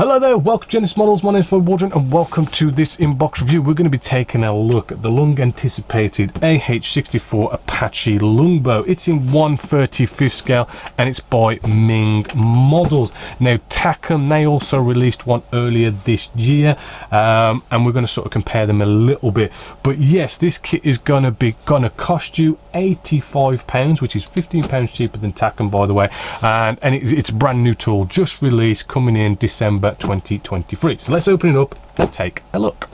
Hello there, welcome to Genesis Models. My name is Floyd Waldron and welcome to this inbox review. We're going to be taking a look at the long anticipated AH-64 Apache Longbow. It's in 1/35 scale and it's by Mengs Models. Now Takom, they also released one earlier this year, and we're going to sort of compare them a little bit. But yes, this kit is going to cost you £85, which is £15 cheaper than Takom, by the way, and it's a brand new tool, just released, coming in December 2023. So let's open it up and take a look.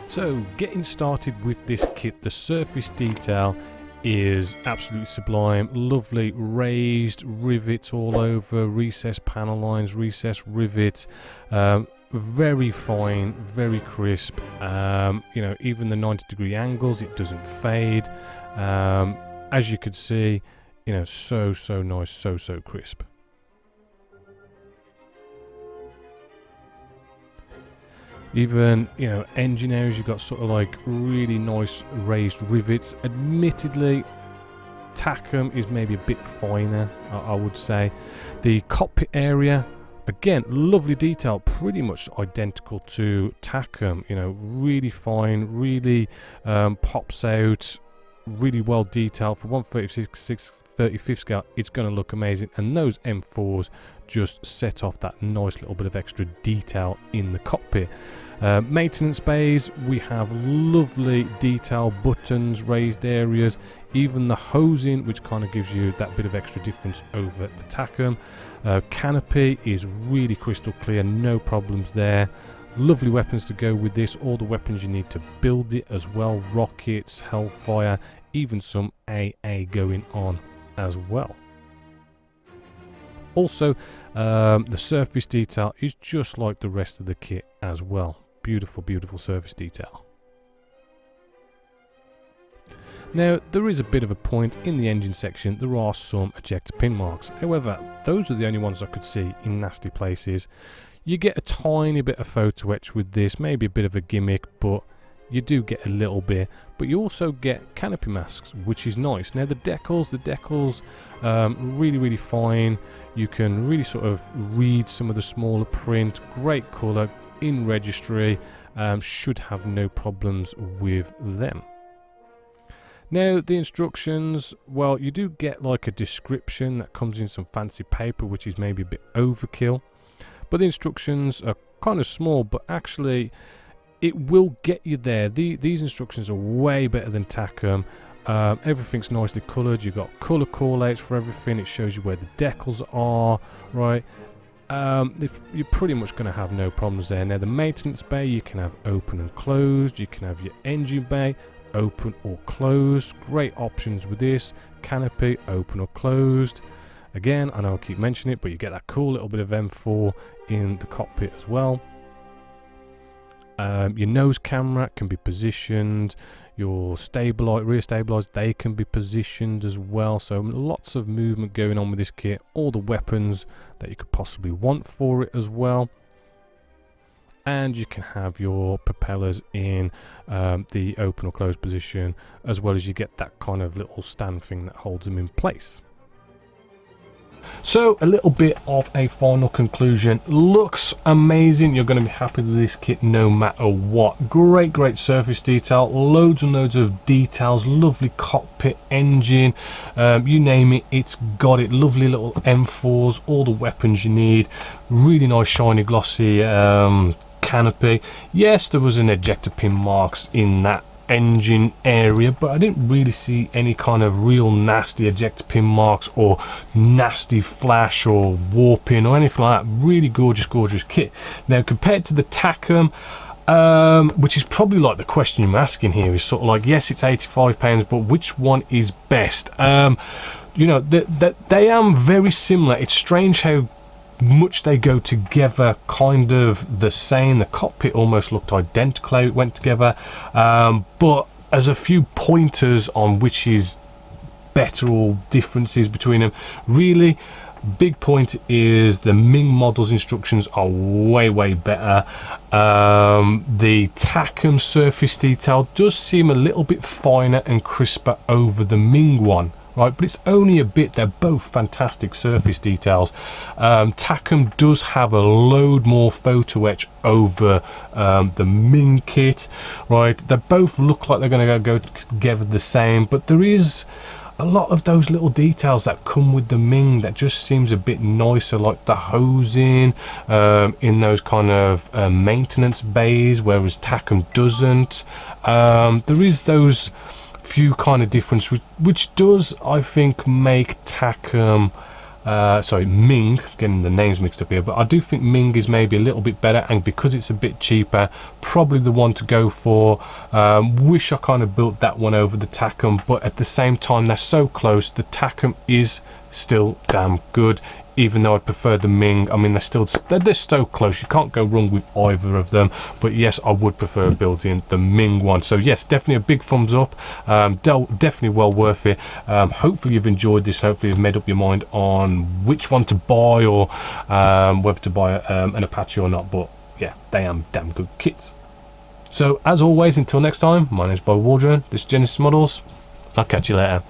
So getting started with this kit, the surface detail is absolutely sublime. Lovely raised rivets all over, recessed panel lines, recessed rivets, very fine, very crisp. You know, even the 90-degree angles, it doesn't fade. As you could see, you know, so nice, so crisp. Even, you know, engine areas, you've got sort of like really nice raised rivets. Admittedly, Takom is maybe a bit finer, I would say. The cockpit area, again, lovely detail, pretty much identical to Takom. You know, really fine, really pops out, really well detailed. For 1/35 scale, it's going to look amazing. And those M4s just set off that nice little bit of extra detail in the cockpit. Maintenance bays, we have lovely detail, buttons, raised areas, even the hosing, which kind of gives you that bit of extra difference over the Takom. Canopy is really crystal clear, no problems there. Lovely weapons to go with this, all the weapons you need to build it as well, rockets, hellfire, even some AA going on as well. Also, the surface detail is just like the rest of the kit as well. Beautiful surface detail. Now, there is a bit of a point in the engine section. There are some ejector pin marks. However, those are the only ones I could see in nasty places. You get a tiny bit of photo etch with this, maybe a bit of a gimmick, but you do get a little bit. But you also get canopy masks, which is nice. Now the decals, really fine. You can really sort of read some of the smaller print. Great colour in registry. Should have no problems with them. Now the instructions, well, you do get like a description that comes in some fancy paper, which is maybe a bit overkill. But the instructions are kind of small, but actually it will get you there. These instructions are way better than Takom. Everything's nicely coloured. You've got colour callouts for everything. It shows you where the decals are, right? You're pretty much going to have no problems there. Now the maintenance bay, you can have open and closed. You can have your engine bay open or closed. Great options with this. Canopy open or closed. Again, I know I keep mentioning it, but you get that cool little bit of M4 in the cockpit as well. Your nose camera can be positioned. Your rear stabilizers, they can be positioned as well. So lots of movement going on with this kit. All the weapons that you could possibly want for it as well. And you can have your propellers in the open or closed position, as well as you get that kind of little stand thing that holds them in place. So a little bit of a final conclusion. Looks amazing. You're going to be happy with this kit no matter what. Great surface detail, loads and loads of details, lovely cockpit, engine, you name it, it's got it. Lovely little M4s, all the weapons you need. Really nice shiny glossy canopy. Yes, there was an ejector pin marks in that engine area, but I didn't really see any kind of real nasty ejector pin marks or nasty flash or warping or anything like that. Really gorgeous kit. Now compared to the Takom, which is probably like the question you're asking here, is sort of like, yes, it's £85, but which one is best? You know, they are very similar. It's strange how much they go together, kind of the same. The cockpit almost looked identical how it went together, but as a few pointers on which is better or differences between them, really Big point is the Ming model's instructions are way better. The TACM surface detail does seem a little bit finer and crisper over the Ming one, right, but it's only a bit. They're both fantastic surface details. TACM does have a load more photo etch over the Ming kit, right. They both look like they're going to go together the same, but there is a lot of those little details that come with the Ming that just seems a bit nicer, like the hosing in those kind of maintenance bays, whereas TACM doesn't. There is those few kind of difference which does, I think, make TACM Ming, getting the names mixed up here, but I do think Ming is maybe a little bit better, and because it's a bit cheaper, probably the one to go for. Wish I kind of built that one over the TACM, but at the same time they're so close. The TACM is still damn good, even though I'd prefer the Ming. I mean, they're so close, you can't go wrong with either of them, but yes, I would prefer building the Ming one. So yes, definitely a big thumbs up. Definitely well worth it. Hopefully you've enjoyed this. Hopefully you've made up your mind on which one to buy, or whether to buy an Apache or not. But yeah, they are damn good kits. So as always, until next time, my name is Bob Waldron, this is Genesis Models. I'll catch you later.